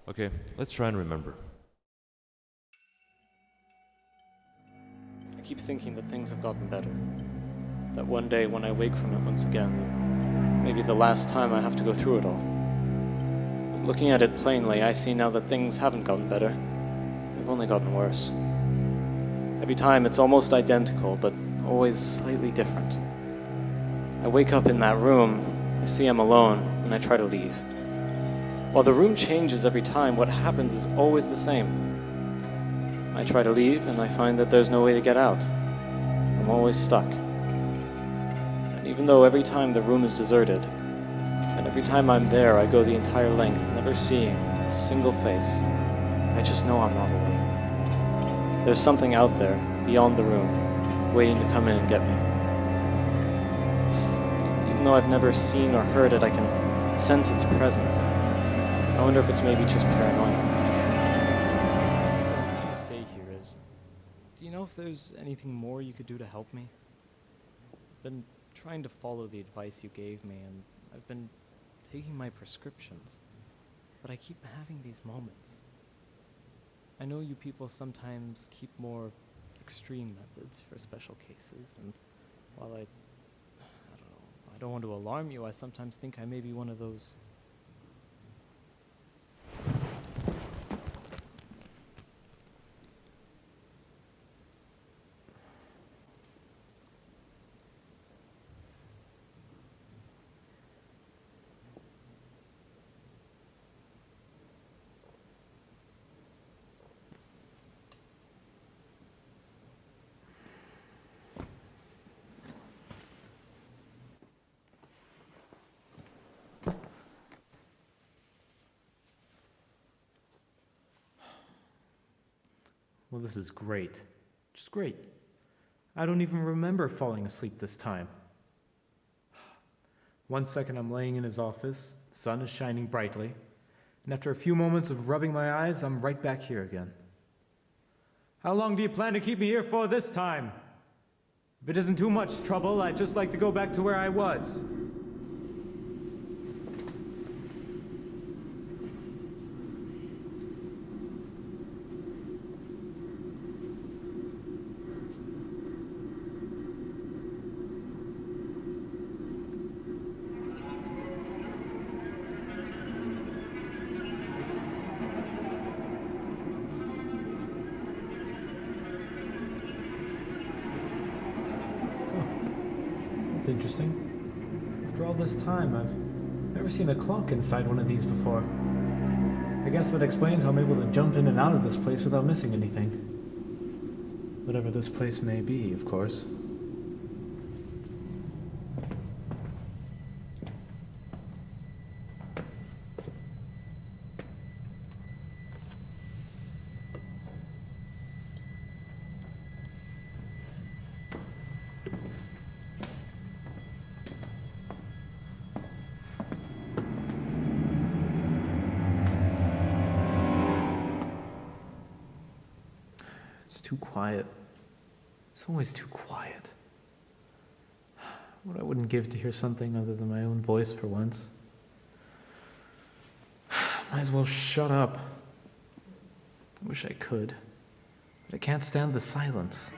Okay, let's try and remember. I keep thinking that things have gotten better. That one day when I wake from it once again, maybe the last time I have to go through it all. But looking at it plainly, I see now that things haven't gotten better. They've only gotten worse. Every time it's almost identical, but always slightly different. I wake up in that room, I see I'm alone, and I try to leave. While the room changes every time, what happens is always the same. I try to leave, and I find that there's no way to get out. I'm always stuck. And even though every time the room is deserted, and every time I'm there, I go the entire length, never seeing a single face, I just know I'm not alone. There's something out there, beyond the room, waiting to come in and get me. Even though I've never seen or heard it, I can sense its presence. I wonder if it's maybe just paranoia. What I'm trying to say here is, do you know if there's anything more you could do to help me? I've been trying to follow the advice you gave me, and I've been taking my prescriptions, but I keep having these moments. I know you people sometimes keep more extreme methods for special cases, and while I don't want to alarm you, I sometimes think I may be one of those. Well, this is great. Just great. I don't even remember falling asleep this time. 1 second I'm laying in his office, the sun is shining brightly, and after a few moments of rubbing my eyes, I'm right back here again. How long do you plan to keep me here for this time? If it isn't too much trouble, I'd just like to go back to where I was. That's interesting. After all this time, I've never seen a clock inside one of these before. I guess that explains how I'm able to jump in and out of this place without missing anything. Whatever this place may be, of course. It's too quiet. It's always too quiet. What I wouldn't give to hear something other than my own voice for once. Might as well shut up. I wish I could, but I can't stand the silence.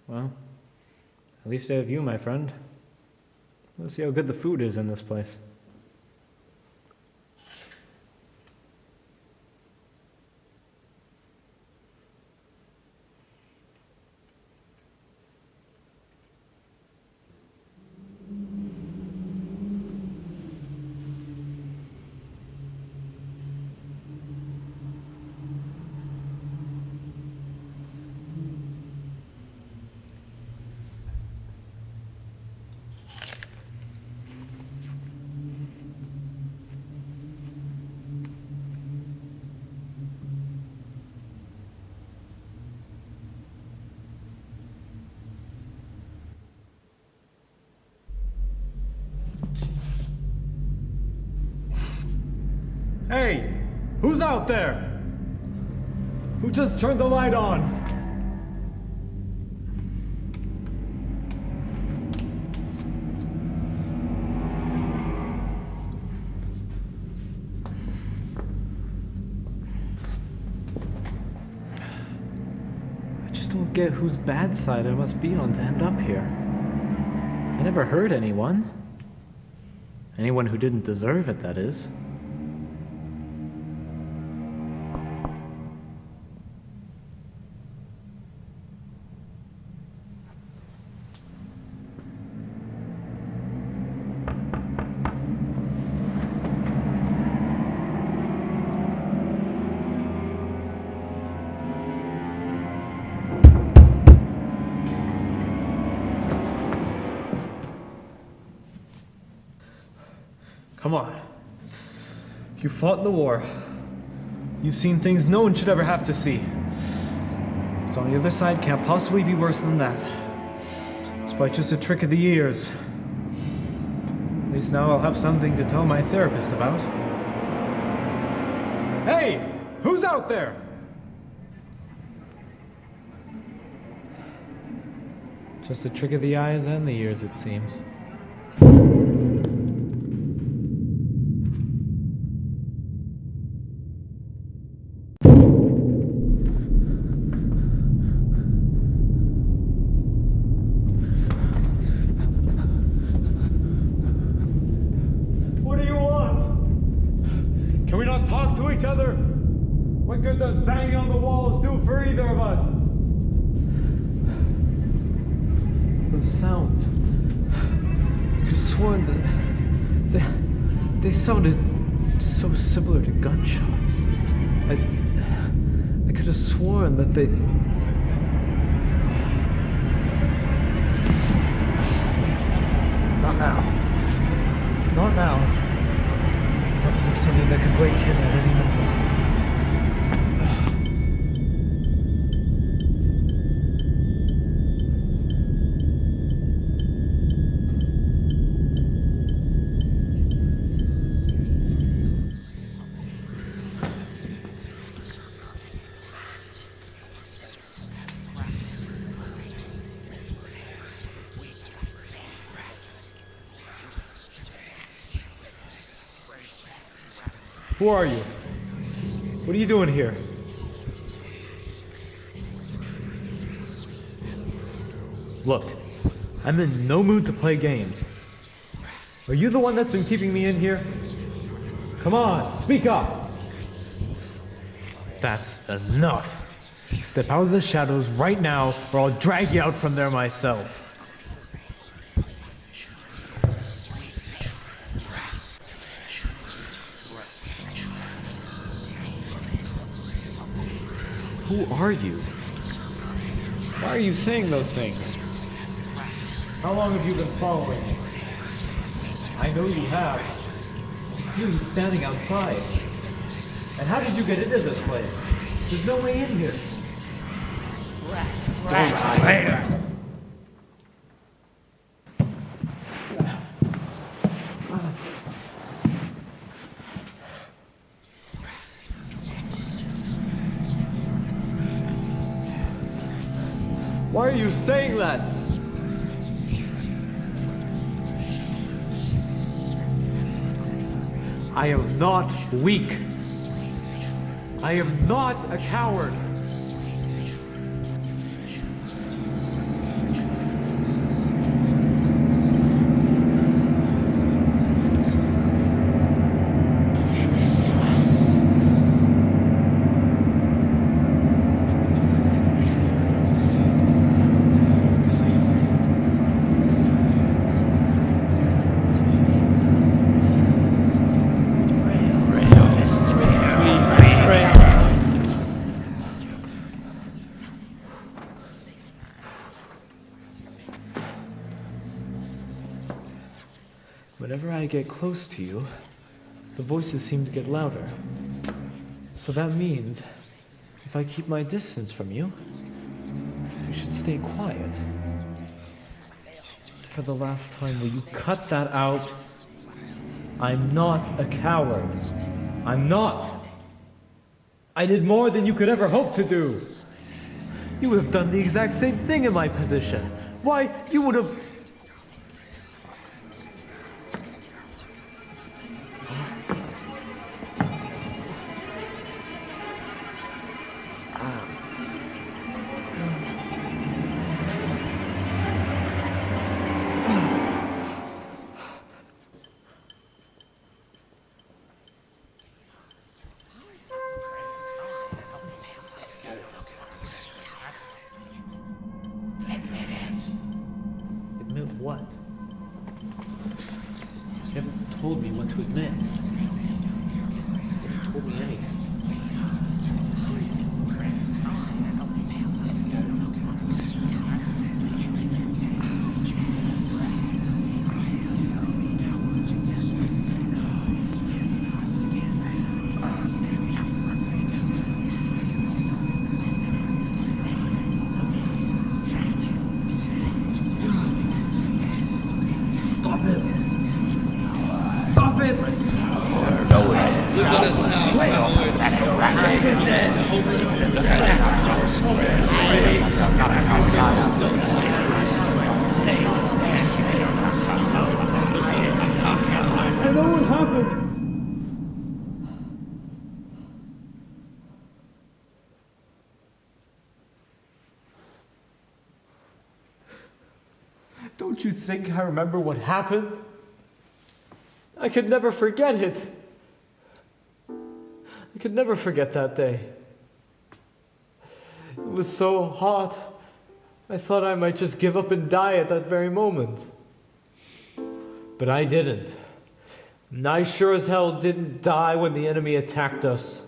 Well, at least I have you, my friend. Let's see how good the food is in this place. Hey! Who's out there? Who just turned the light on? I just don't get whose bad side I must be on to end up here. I never hurt anyone. Anyone who didn't deserve it, that is. Come on. You fought in the war. You've seen things no one should ever have to see. What's on the other side can't possibly be worse than that. Despite just a trick of the ears. At least now I'll have something to tell my therapist about. Hey! Who's out there? Just a trick of the eyes and the ears, it seems. What do you want? Can we not talk to each other? What good does banging on the walls do for either of us? Those sounds. I could have sworn that they sounded so similar to gunshots. I could have sworn that they... Not now. Not now. That looks like something that could break in at any moment. Who are you? What are you doing here? Look, I'm in no mood to play games. Are you the one that's been keeping me in here? Come on, speak up! That's enough. Step out of the shadows right now, or I'll drag you out from there myself. Who are you? Why are you saying those things? How long have you been following me? I know you have. You were standing outside. And how did you get into this place? There's no way in here. Rat. Why are you saying that? I am not weak. I am not a coward. Whenever I get close to you, the voices seem to get louder. So that means, if I keep my distance from you, you should stay quiet. For the last time, will you cut that out? I'm not a coward. I'm not. I did more than you could ever hope to do. You would have done the exact same thing in my position. Why, you would have... Admit what? You haven't told me what to admit. You haven't told me anything. I know what happened. Don't you think I remember what happened? I could never forget it. I could never forget that day. It was so hot, I thought I might just give up and die at that very moment. But I didn't. And I sure as hell didn't die when the enemy attacked us.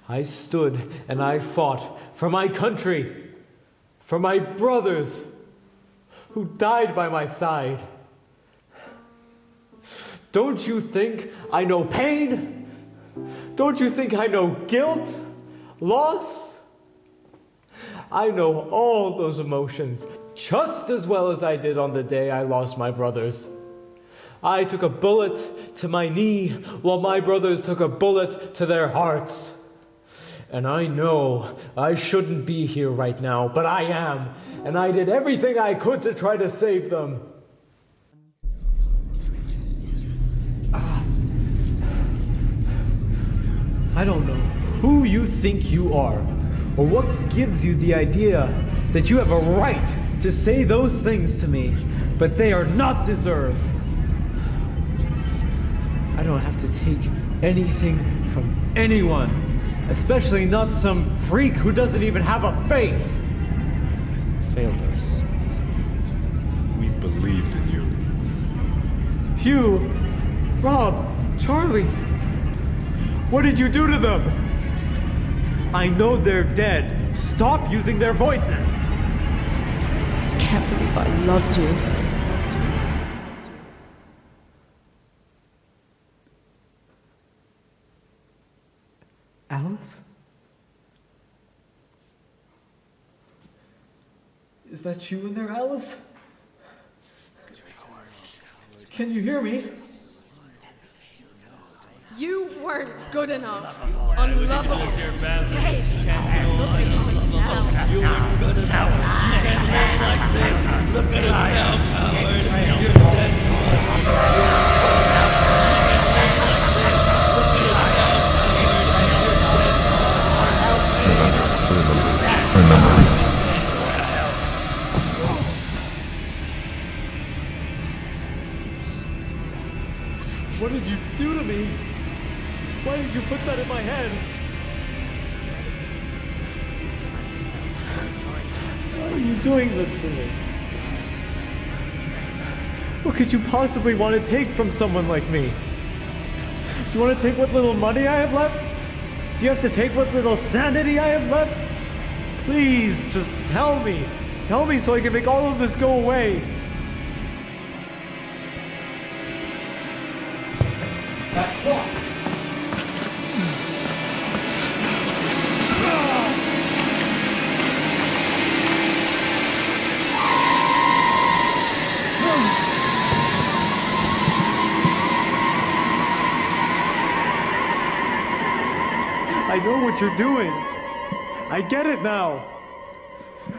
I stood and I fought for my country, for my brothers who died by my side. Don't you think I know pain? Don't you think I know guilt, loss? I know all those emotions just as well as I did on the day I lost my brothers. I took a bullet to my knee while my brothers took a bullet to their hearts. And I know I shouldn't be here right now, but I am, and I did everything I could to try to save them. I don't know who you think you are, or what gives you the idea that you have a right to say those things to me, but they are not deserved. I don't have to take anything from anyone, especially not some freak who doesn't even have a face. Failed us. We believed in you. Hugh, Rob, Charlie, what did you do to them? I know they're dead. Stop using their voices. I can't believe I loved you. Alice? Is that you in there, Alice? Can you hear me? You weren't good enough. Unlovable. Dave, look at us now. You weren't good enough. You can't live like this. Look at us now, coward. You're dead to us. What did you do to me? Why did you put that in my head? Why are you doing this to me? What could you possibly want to take from someone like me? Do you want to take what little money I have left? Do you have to take what little sanity I have left? Please, just tell me. Tell me so I can make all of this go away. That clock. know what you're doing. I get it now.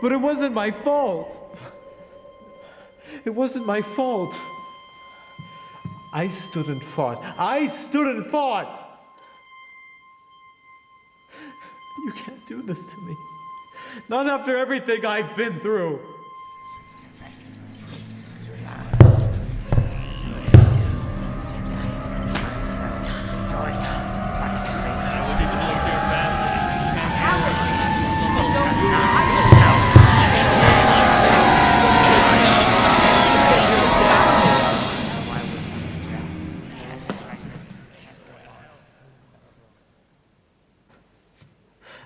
But it wasn't my fault. It wasn't my fault. I stood and fought. I stood and fought. You can't do this to me. Not after everything I've been through.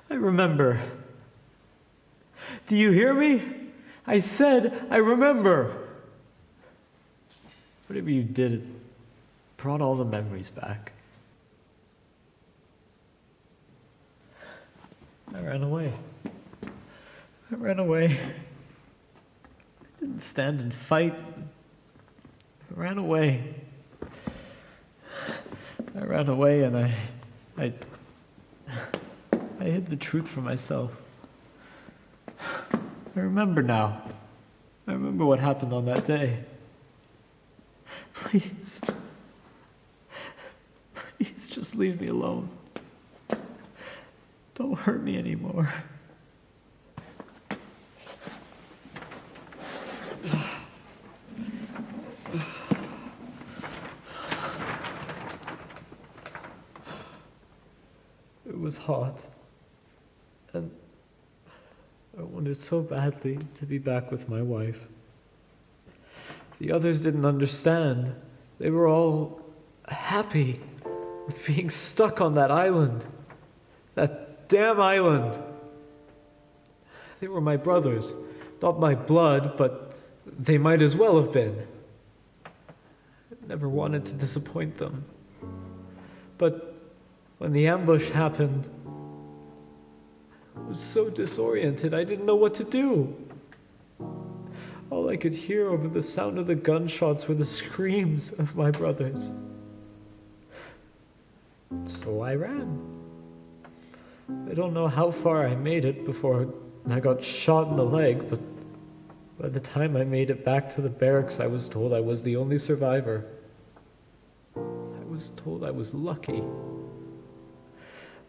I remember. Do you hear me? I said, I remember. Whatever you did, it brought all the memories back. I ran away. I ran away. I didn't stand and fight. I ran away. I ran away and I hid the truth from myself. I remember now. I remember what happened on that day. Please. Please just leave me alone. Don't hurt me anymore. It was hot. And I wanted so badly to be back with my wife. The others didn't understand. They were all happy with being stuck on that island. That damn island. They were my brothers. Not my blood, but they might as well have been. I never wanted to disappoint them. But when the ambush happened, I was so disoriented, I didn't know what to do. All I could hear over the sound of the gunshots were the screams of my brothers. So I ran. I don't know how far I made it before I got shot in the leg, but by the time I made it back to the barracks, I was told I was the only survivor. I was told I was lucky.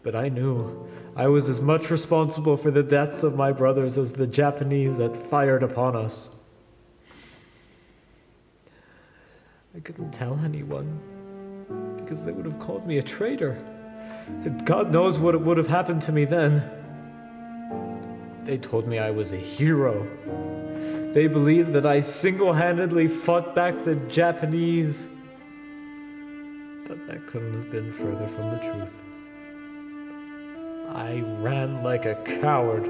But I knew I was as much responsible for the deaths of my brothers as the Japanese that fired upon us. I couldn't tell anyone, because they would have called me a traitor. And God knows what would have happened to me then. They told me I was a hero. They believed that I single-handedly fought back the Japanese. But that couldn't have been further from the truth. I ran like a coward.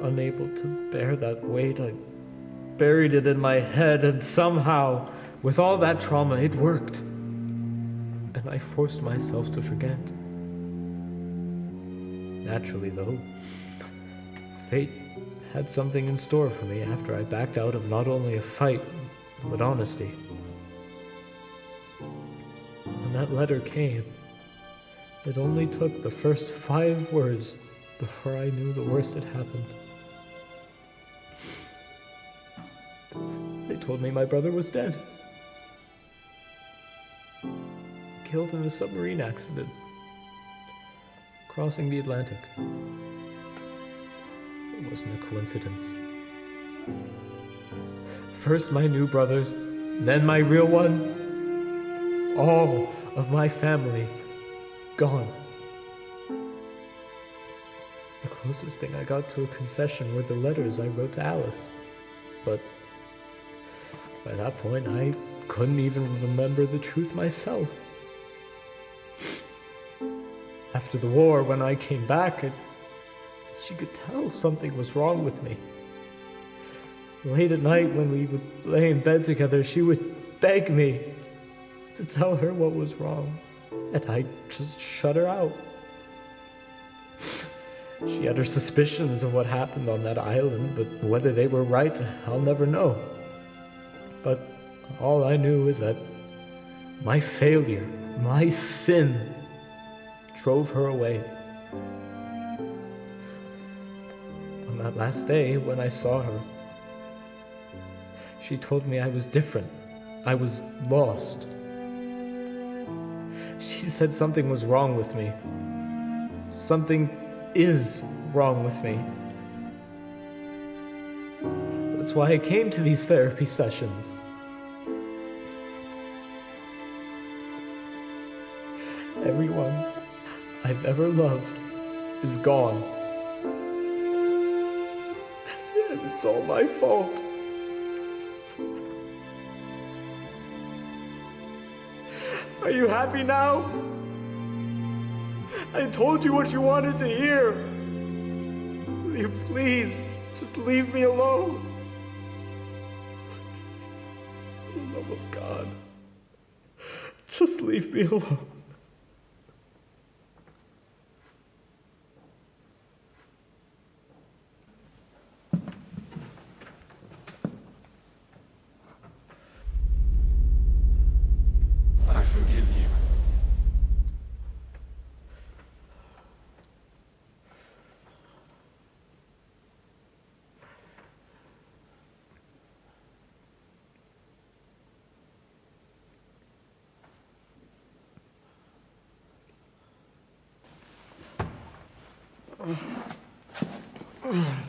Unable to bear that weight, I buried it in my head, and somehow, with all that trauma, it worked. And I forced myself to forget. Naturally, though, fate had something in store for me after I backed out of not only a fight, but honesty. When that letter came, it only took the first 5 words before I knew the worst had happened. They told me my brother was dead. Killed in a submarine accident, crossing the Atlantic. It wasn't a coincidence. First my new brothers, then my real one. All of my family gone. The closest thing I got to a confession were the letters I wrote to Alice. But by that point, I couldn't even remember the truth myself. After the war, when I came back, she could tell something was wrong with me. Late at night, when we would lay in bed together, she would beg me to tell her what was wrong, and I'd just shut her out. She had her suspicions of what happened on that island, but whether they were right, I'll never know. But all I knew is that my failure, my sin, drove her away. On that last day, when I saw her, she told me I was different. I was lost. She said something was wrong with me. Something is wrong with me. That's why I came to these therapy sessions. Everyone I've ever loved is gone. And it's all my fault. Are you happy now? I told you what you wanted to hear. Will you please just leave me alone? For the love of God, just leave me alone. I forgive you.